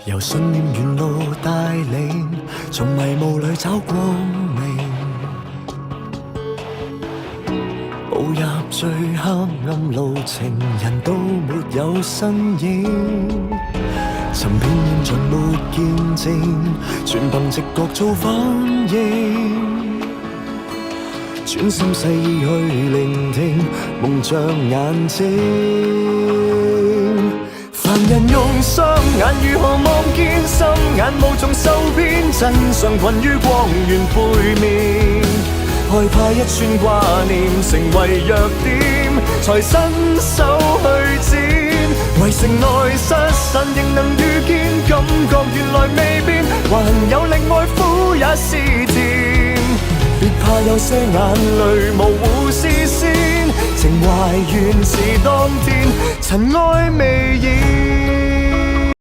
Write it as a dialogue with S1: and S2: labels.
S1: 由信念沿路帶領，從迷霧裏找光明。步入最黑暗路程，人都沒有身影。尋遍現場沒見證，全憑直覺做反應。專心細意去聆聽，蒙着眼睛。凡人用雙眼如何望見心眼無從受騙，真相困於光源背面。害怕一串掛念成為弱點，才伸手去剪。為城內失神仍能遇見，感覺原來未變，還有另愛苦也是甜。別怕有些眼淚模糊視線，情懷原是當天，塵埃未現。